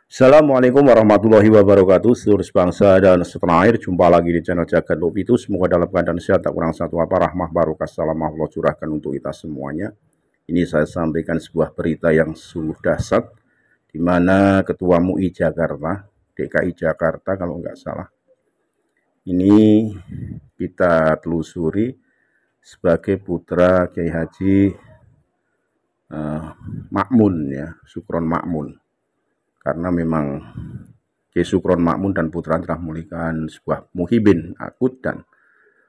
Assalamualaikum warahmatullahi wabarakatuh. Seluruh bangsa dan setanah air, jumpa lagi di channel Jagat Lopi itu. Semoga dalam keadaan sehat, tak kurang satu apa, rahmah barokah salam Allah curahkan untuk kita semuanya. Ini saya sampaikan sebuah berita yang sungguh dahsyat, di mana Ketua MUI Jakarta, DKI Jakarta kalau nggak salah, ini kita telusuri sebagai putra Kiai Haji Makmun, ya, Sukron Makmun. Karena memang Kiai Sukron Makmun dan putra telah memulihkan sebuah muhibin akut dan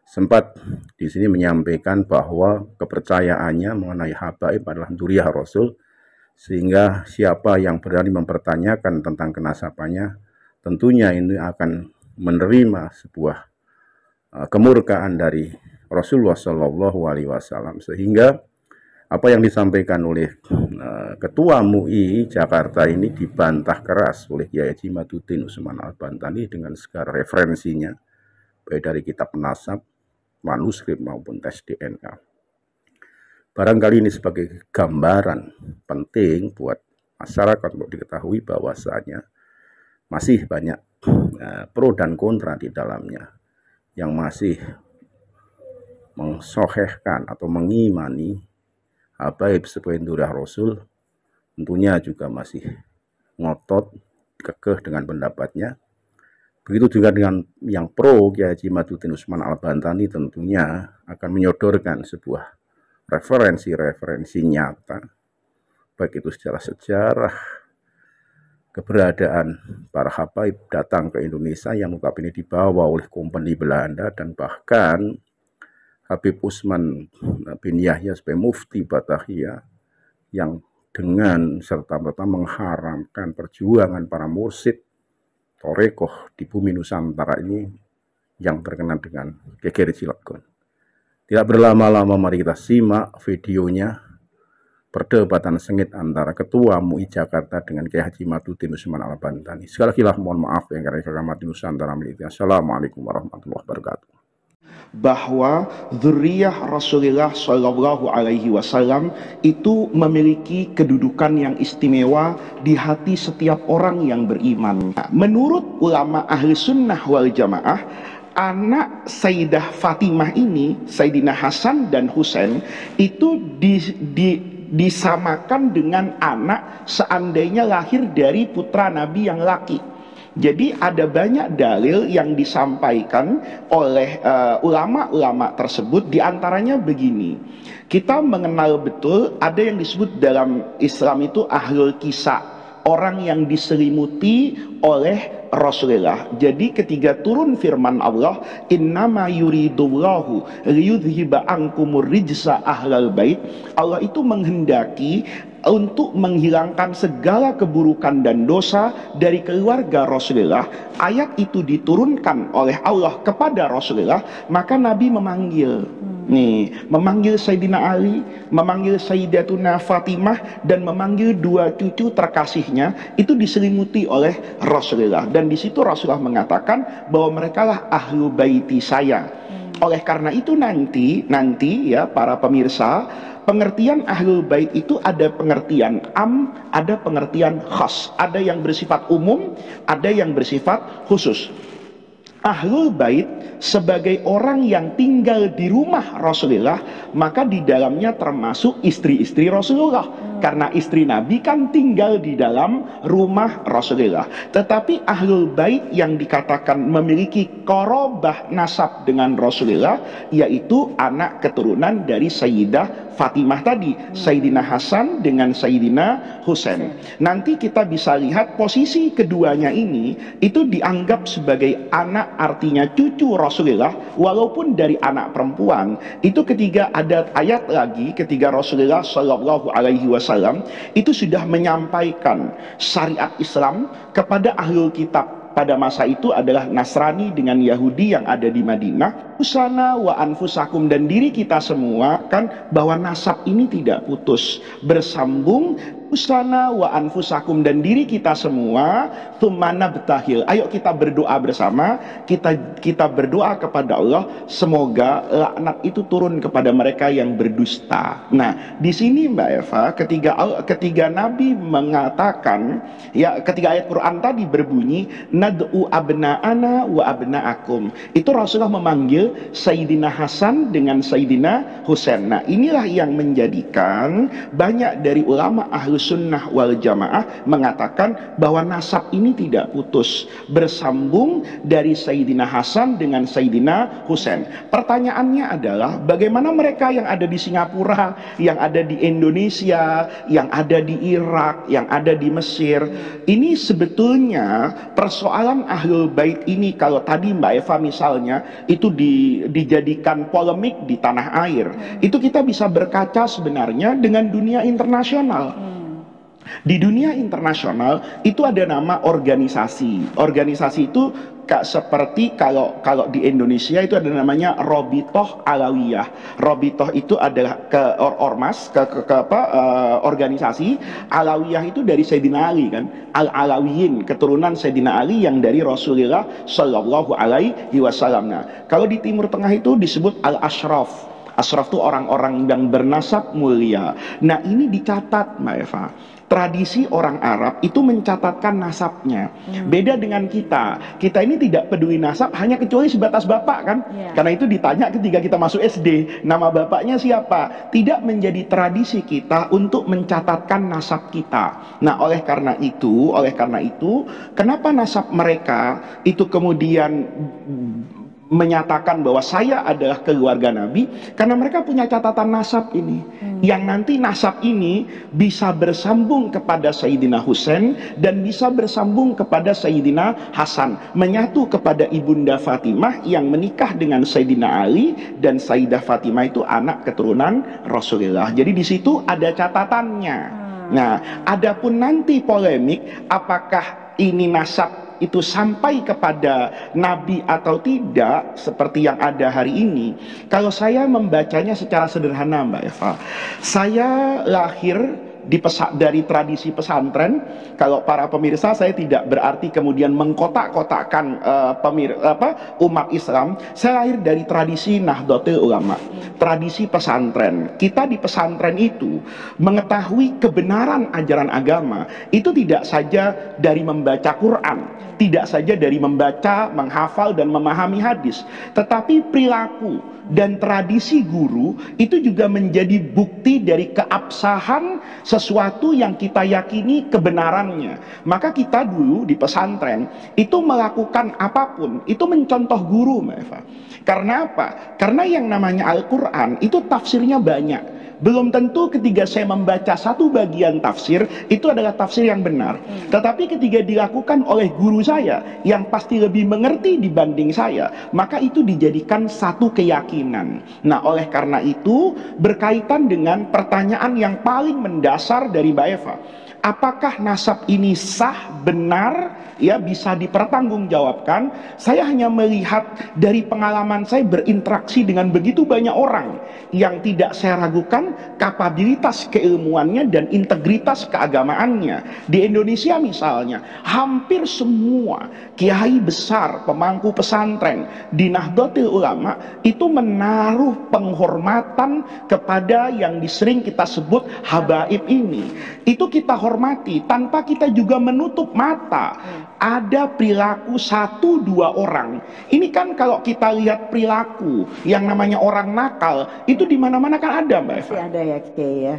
sempat di sini menyampaikan bahwa kepercayaannya mengenai habaib adalah duriyah Rasul, sehingga siapa yang berani mempertanyakan tentang kenasabannya tentunya ini akan menerima sebuah kemurkaan dari Rasulullah Shallallahu Alaihi Wasallam. Sehingga apa yang disampaikan oleh Ketua MUI Jakarta ini dibantah keras oleh Kiai Haji Maduddin Usman Al-Bantani dengan segala referensinya, baik dari kitab nasab, manuskrip maupun tes DNA. Barangkali ini sebagai gambaran penting buat masyarakat untuk diketahui bahwasanya masih banyak pro dan kontra di dalamnya yang masih mengsohehkan atau mengimani habaib sebagai duriyah Rasul, tentunya juga masih ngotot kekeh dengan pendapatnya. Begitu juga dengan yang pro Kiai Haji Maduddin Usman Al-Bantani, tentunya akan menyodorkan sebuah referensi-referensi nyata, baik itu secara sejarah, keberadaan para habaib datang ke Indonesia yang notabene dibawa oleh kompeni Belanda, dan bahkan Habib Usman bin Yahya sebagai mufti Batavia yang dengan serta-merta mengharamkan perjuangan para mursyid Torekoh di bumi Nusantara ini yang terkenal dengan Geger Cilegon. Tidak berlama-lama, mari kita simak videonya perdebatan sengit antara Ketua MUI Jakarta dengan Kiai Haji Maduddin Usman Al-Bantani. Sekali lagi mohon maaf yang karena kehormatan Nusantara miliknya. Assalamualaikum warahmatullahi wabarakatuh. Bahwa dzurriyyah Rasulullah Shallallahu Alaihi Wasallam itu memiliki kedudukan yang istimewa di hati setiap orang yang beriman. Menurut ulama ahli sunnah wal jamaah, anak Sayyidah Fatimah ini, Sayyidina Hasan dan Husain, itu disamakan dengan anak seandainya lahir dari putra Nabi yang laki. Jadi ada banyak dalil yang disampaikan oleh ulama-ulama tersebut, diantaranya begini. Kita mengenal betul ada yang disebut dalam Islam itu ahlul kisah, orang yang diselimuti oleh Rasulullah. Jadi ketika turun firman Allah, innama yuridullahu liyudhiba ankumur rijsa ahlal bait, Allah itu menghendaki untuk menghilangkan segala keburukan dan dosa dari keluarga Rasulullah. Ayat itu diturunkan oleh Allah kepada Rasulullah, maka Nabi memanggil memanggil Sayyidina Ali, memanggil Sayyidatuna Fatimah, dan memanggil dua cucu terkasihnya, itu diselimuti oleh Rasulullah. Dan di situ Rasulullah mengatakan bahwa mereka lah ahlu baiti saya. Oleh karena itu nanti ya para pemirsa, pengertian ahlul bait itu ada pengertian am, ada pengertian khas, ada yang bersifat umum, ada yang bersifat khusus. Ahlul bait sebagai orang yang tinggal di rumah Rasulullah, maka di dalamnya termasuk istri-istri Rasulullah, karena istri Nabi kan tinggal di dalam rumah Rasulullah. Tetapi ahlul bait yang dikatakan memiliki qarabah nasab dengan Rasulullah, yaitu anak keturunan dari Sayyidah Fatimah tadi, Sayyidina Hasan dengan Sayyidina Husain. Nanti kita bisa lihat posisi keduanya ini itu dianggap sebagai anak, artinya cucu Rasulullah, walaupun dari anak perempuan. Itu ketika ada ayat lagi, ketika Rasulullah Shallallahu Alaihi Wasallam itu sudah menyampaikan syariat Islam kepada ahlul kitab. Pada masa itu adalah Nasrani dengan Yahudi yang ada di Madinah. Usana wa anfusakum, dan diri kita semua kan, bahwa nasab ini tidak putus, bersambung usana wa anfusakum, dan diri kita semua, tsumma nabtahil. Ayo kita berdoa bersama, kita berdoa kepada Allah semoga laknat itu turun kepada mereka yang berdusta. Nah, di sini Mbak Eva, ketika Nabi mengatakan, ya, ketika ayat Quran tadi berbunyi nad'u abna'ana wa abna'akum, itu Rasulullah memanggil Sayyidina Hasan dengan Sayyidina Husain. Nah, inilah yang menjadikan banyak dari ulama Ahlus Sunnah wal Jamaah mengatakan bahwa nasab ini tidak putus, bersambung dari Sayyidina Hasan dengan Sayyidina Husain. Pertanyaannya adalah bagaimana mereka yang ada di Singapura, yang ada di Indonesia, yang ada di Irak, yang ada di Mesir. Ini sebetulnya persoalan Ahlul Bait ini, kalau tadi Mbak Eva misalnya itu dijadikan polemik di tanah air, itu kita bisa berkaca sebenarnya dengan dunia internasional. Di dunia internasional itu ada nama organisasi. Organisasi itu seperti kalau di Indonesia itu ada namanya Robitoh Alawiyah. Robitoh itu adalah organisasi. Alawiyah itu dari Sayyidina Ali kan, Al-Alawiyin, keturunan Sayyidina Ali yang dari Rasulullah Shallallahu Alaihi Wasallam. Nah, kalau di Timur Tengah itu disebut Al-Ashraf. Ashraf itu orang-orang yang bernasab mulia. Nah, ini dicatat Mbak Eva. Tradisi orang Arab itu mencatatkan nasabnya. Beda dengan kita. Kita ini tidak peduli nasab hanya kecuali sebatas bapak kan. Karena itu ditanya ketika kita masuk SD, nama bapaknya siapa? Tidak menjadi tradisi kita untuk mencatatkan nasab kita. Nah, oleh karena itu, kenapa nasab mereka itu kemudian menyatakan bahwa saya adalah keluarga Nabi? Karena mereka punya catatan nasab ini, yang nanti nasab ini bisa bersambung kepada Sayyidina Husain dan bisa bersambung kepada Sayyidina Hasan, menyatu kepada Ibunda Fatimah yang menikah dengan Sayyidina Ali, dan Sayyidah Fatimah itu anak keturunan Rasulullah. Jadi di situ ada catatannya. Nah, adapun nanti polemik apakah ini nasab itu sampai kepada Nabi atau tidak seperti yang ada hari ini, kalau saya membacanya secara sederhana Mbak Eva, saya lahir dari tradisi pesantren. Kalau para pemirsa, saya tidak berarti kemudian mengkotak-kotakkan umat Islam. Saya lahir dari tradisi Nahdlatul Ulama, tradisi pesantren. Kita di pesantren itu mengetahui kebenaran ajaran agama itu tidak saja dari membaca Quran, tidak saja dari membaca, menghafal dan memahami hadis, tetapi perilaku dan tradisi guru itu juga menjadi bukti dari keabsahan sesuatu yang kita yakini kebenarannya. Maka kita dulu di pesantren itu melakukan apapun itu mencontoh guru Mbak Eva. Karena apa? Karena yang namanya Al-Quran itu tafsirnya banyak. Belum tentu ketika saya membaca satu bagian tafsir itu adalah tafsir yang benar. Tetapi ketika dilakukan oleh guru saya yang pasti lebih mengerti dibanding saya, maka itu dijadikan satu keyakinan. Nah, oleh karena itu berkaitan dengan pertanyaan yang paling mendasar dari Mbak Eva, apakah nasab ini sah, benar, ya bisa dipertanggungjawabkan? Saya hanya melihat dari pengalaman saya berinteraksi dengan begitu banyak orang yang tidak saya ragukan kapabilitas keilmuannya dan integritas keagamaannya. Di Indonesia misalnya, hampir semua kiai besar, pemangku pesantren di Nahdlatul Ulama itu menaruh penghormatan kepada yang sering kita sebut habaib ini. Itu kita hormati tanpa kita juga menutup mata ada perilaku satu dua orang. Ini kan kalau kita lihat perilaku yang namanya orang nakal itu di mana-mana kan ada Mbak Eva. Ada ya Kiai ya.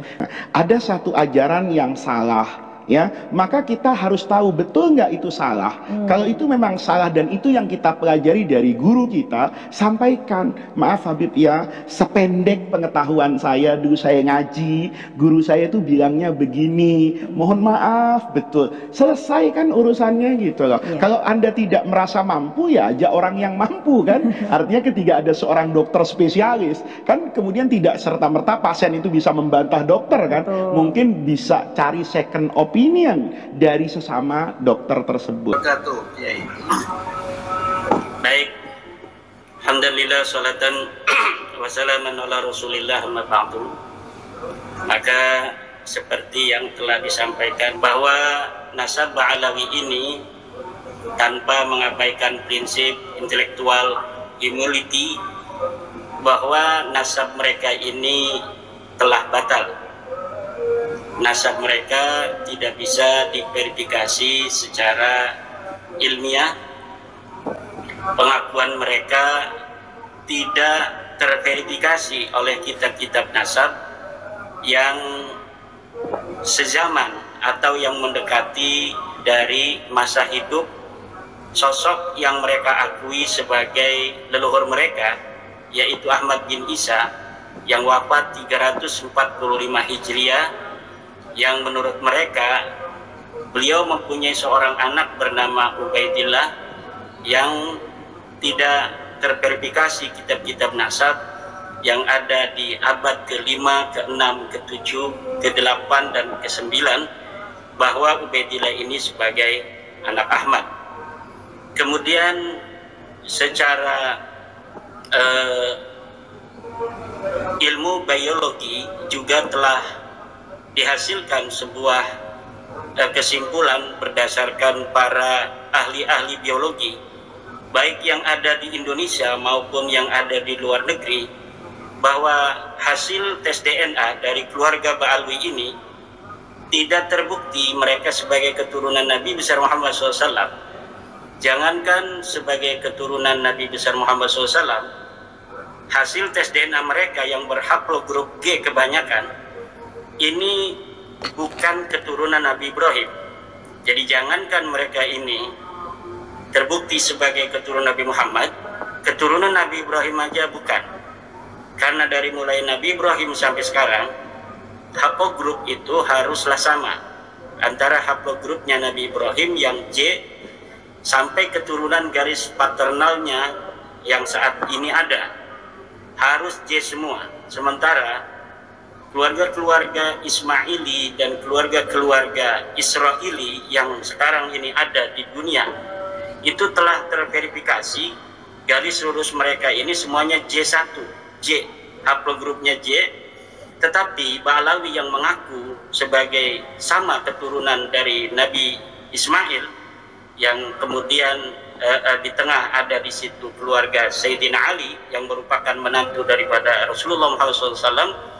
Ada satu ajaran yang salah, ya, maka kita harus tahu betul nggak itu salah. Kalau itu memang salah dan itu yang kita pelajari dari guru kita, sampaikan. Maaf Habib ya, sependek pengetahuan saya dulu saya ngaji, guru saya itu bilangnya begini, mohon maaf, betul, selesaikan urusannya gitu loh. Kalau Anda tidak merasa mampu, ya ajak orang yang mampu kan. Artinya ketika ada seorang dokter spesialis kan, kemudian tidak serta-merta pasien itu bisa membantah dokter kan. Betul. Mungkin bisa cari second opinion dari sesama dokter tersebut. Baik, alhamdulillah, salatan wassalaman ala rasulillah, amma ba'du. Maka seperti yang telah disampaikan bahwa nasab Ba'alawi ini tanpa mengabaikan prinsip intelektual humility, bahwa nasab mereka ini telah batal. Nasab mereka tidak bisa diverifikasi secara ilmiah. Pengakuan mereka tidak terverifikasi oleh kitab-kitab nasab yang sezaman atau yang mendekati dari masa hidup sosok yang mereka akui sebagai leluhur mereka, yaitu Ahmad bin Isa yang wafat 345 Hijriah, yang menurut mereka beliau mempunyai seorang anak bernama Ubaidillah yang tidak terverifikasi kitab-kitab nasab yang ada di abad ke-5, ke-6, ke-7, ke-8, dan ke-9, bahwa Ubaidillah ini sebagai anak Ahmad. Kemudian secara ilmu biologi juga telah dihasilkan sebuah kesimpulan berdasarkan para ahli-ahli biologi, baik yang ada di Indonesia maupun yang ada di luar negeri, bahwa hasil tes DNA dari keluarga Ba'alwi ini tidak terbukti mereka sebagai keturunan Nabi besar Muhammad SAW. Jangankan sebagai keturunan Nabi besar Muhammad SAW, hasil tes DNA mereka yang berhaplogrup G kebanyakan ini bukan keturunan Nabi Ibrahim. Jadi jangankan mereka ini terbukti sebagai keturunan Nabi Muhammad, keturunan Nabi Ibrahim aja bukan. Karena dari mulai Nabi Ibrahim sampai sekarang, haplogrup itu haruslah sama antara haplogrupnya Nabi Ibrahim yang J sampai keturunan garis paternalnya yang saat ini ada, harus J semua. Sementara keluarga-keluarga Ismaili dan keluarga-keluarga Israeli yang sekarang ini ada di dunia itu telah terverifikasi garis lurus mereka ini semuanya J1, J, haplogrupnya J. Tetapi Ba'alawi yang mengaku sebagai sama keturunan dari Nabi Ismail, yang kemudian di tengah ada di situ keluarga Sayyidina Ali yang merupakan menantu daripada Rasulullah SAW,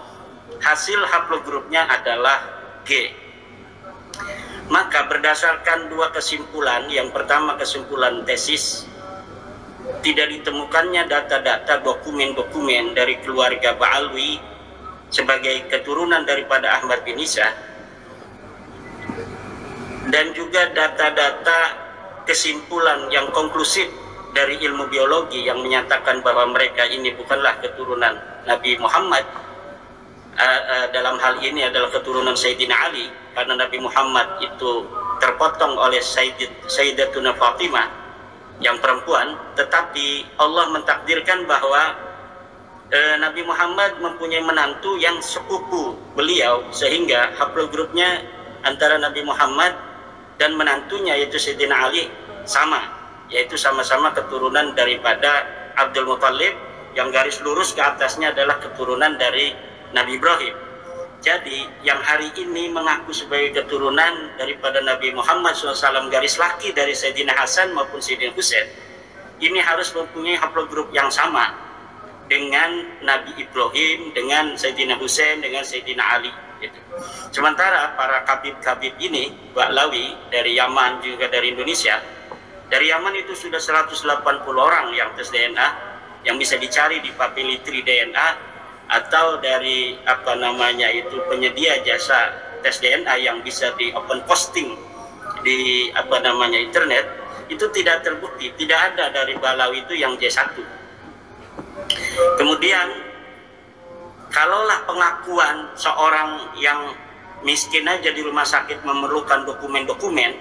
hasil haplogrupnya adalah G. Maka berdasarkan dua kesimpulan, yang pertama kesimpulan tesis, tidak ditemukannya data-data dokumen-dokumen dari keluarga Ba'alwi sebagai keturunan daripada Ahmad bin Isa, dan juga data-data kesimpulan yang konklusif dari ilmu biologi yang menyatakan bahwa mereka ini bukanlah keturunan Nabi Muhammad. Dalam hal ini adalah keturunan Sayyidina Ali, karena Nabi Muhammad itu terpotong oleh Sayyidatuna Fatimah yang perempuan, tetapi Allah mentakdirkan bahwa Nabi Muhammad mempunyai menantu yang sepupu beliau, sehingga haplogrupnya antara Nabi Muhammad dan menantunya yaitu Sayyidina Ali sama, yaitu sama-sama keturunan daripada Abdul Muthalib, yang garis lurus ke atasnya adalah keturunan dari Nabi Ibrahim. Jadi yang hari ini mengaku sebagai keturunan daripada Nabi Muhammad SAW garis laki dari Sayyidina Hasan maupun Sayyidina Husain, ini harus mempunyai haplogrup yang sama dengan Nabi Ibrahim, dengan Sayyidina Husain, dengan Sayyidina Ali gitu. Sementara para kabib-kabib ini Ba'alawi dari Yaman juga dari Indonesia, dari Yaman itu sudah 180 orang yang tes DNA, yang bisa dicari di Papilitri DNA, atau dari penyedia jasa tes DNA yang bisa di open posting di internet, itu tidak terbukti, tidak ada dari Ba'alawi itu yang J1. Kemudian kalaulah pengakuan seorang yang miskin aja di rumah sakit memerlukan dokumen-dokumen,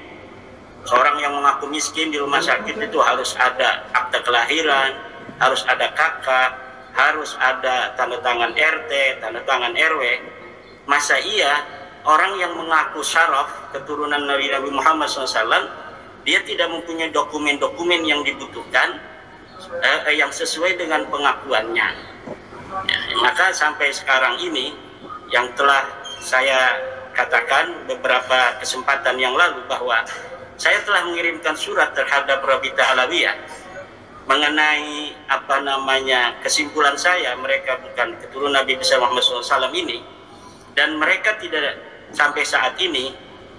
seorang yang mengaku miskin di rumah sakit itu harus ada akta kelahiran, harus ada kakak, harus ada tanda tangan RT, tanda tangan RW. Masa iya orang yang mengaku syaraf keturunan Nabi Muhammad SAW, dia tidak mempunyai dokumen-dokumen yang dibutuhkan yang sesuai dengan pengakuannya. Ya, maka sampai sekarang ini yang telah saya katakan beberapa kesempatan yang lalu bahwa saya telah mengirimkan surat terhadap Rabita Alawiyah mengenai kesimpulan saya mereka bukan keturunan Nabi besar Muhammad SAW ini, dan mereka tidak sampai saat ini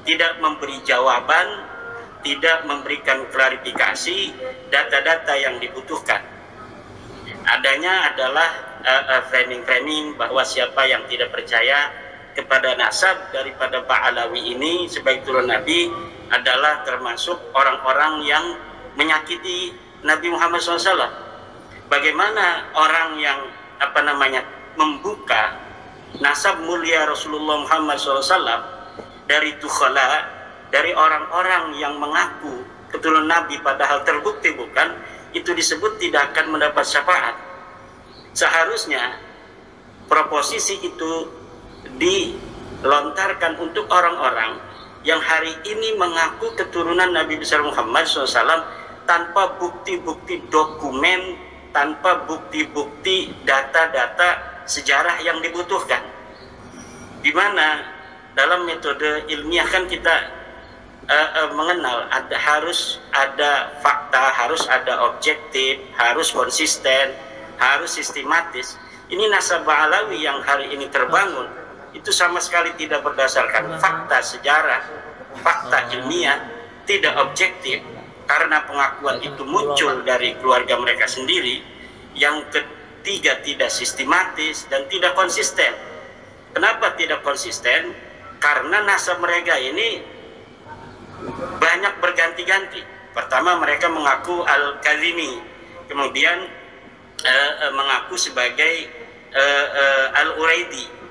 tidak memberi jawaban, tidak memberikan klarifikasi data-data yang dibutuhkan. Adanya adalah framing-framing bahwa siapa yang tidak percaya kepada nasab daripada Pak Alawi ini sebagai turun Nabi adalah termasuk orang-orang yang menyakiti Nabi Muhammad SAW. Bagaimana orang yang membuka nasab mulia Rasulullah Muhammad SAW dari tukhala, dari orang-orang yang mengaku keturunan Nabi padahal terbukti bukan, itu disebut tidak akan mendapat syafaat. Seharusnya proposisi itu dilontarkan untuk orang-orang yang hari ini mengaku keturunan Nabi besar Muhammad SAW tanpa bukti-bukti dokumen, tanpa bukti-bukti data-data sejarah yang dibutuhkan. Di mana dalam metode ilmiah kan kita mengenal harus ada fakta, harus ada objektif, harus konsisten, harus sistematis. Ini nasab Alawi yang hari ini terbangun itu sama sekali tidak berdasarkan fakta sejarah, fakta ilmiah, tidak objektif, karena pengakuan itu muncul dari keluarga mereka sendiri. Yang ketiga, tidak sistematis dan tidak konsisten. Kenapa tidak konsisten? Karena nasab mereka ini banyak berganti-ganti. Pertama mereka mengaku Al-Kazimi, kemudian mengaku sebagai Al-Uraidi.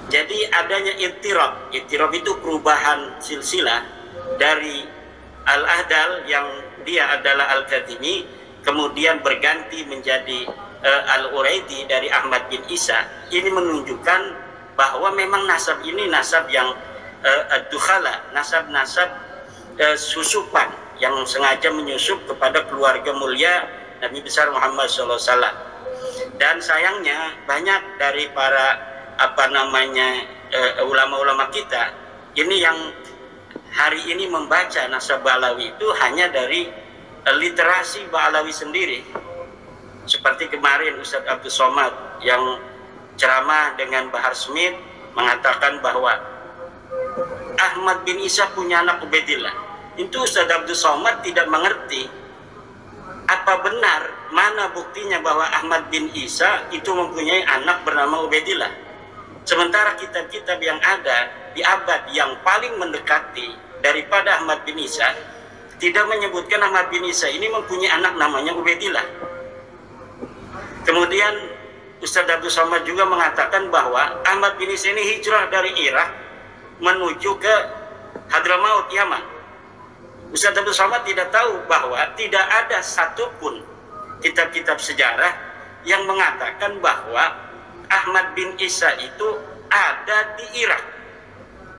Jadi adanya ittirab. Ittirab itu perubahan silsilah dari Al-Ahdal yang dia adalah Al-Kazimi, kemudian berganti menjadi Al-Uraidi dari Ahmad bin Isa. Ini menunjukkan bahwa memang nasab ini nasab yang Dukhala, nasab-nasab susupan yang sengaja menyusup kepada keluarga mulia Nabi besar Muhammad SAW. Dan sayangnya banyak dari para ulama-ulama kita ini yang hari ini membaca nasab Ba'alawi itu hanya dari literasi Ba'alawi sendiri. Seperti kemarin Ustadz Abdul Somad yang ceramah dengan Bahar Smith mengatakan bahwa Ahmad bin Isa punya anak Ubaidillah. Itu Ustadz Abdul Somad tidak mengerti apa benar, mana buktinya bahwa Ahmad bin Isa itu mempunyai anak bernama Ubaidillah. Sementara kitab-kitab yang ada di abad yang paling mendekati daripada Ahmad bin Isa tidak menyebutkan Ahmad bin Isa ini mempunyai anak namanya Ubaidillah. Kemudian Ustadz Abdul Somad juga mengatakan bahwa Ahmad bin Isa ini hijrah dari Irak menuju ke Hadramaut, Yaman. Ustadz Abdul Somad tidak tahu bahwa tidak ada satupun kitab-kitab sejarah yang mengatakan bahwa Ahmad bin Isa itu ada di Irak.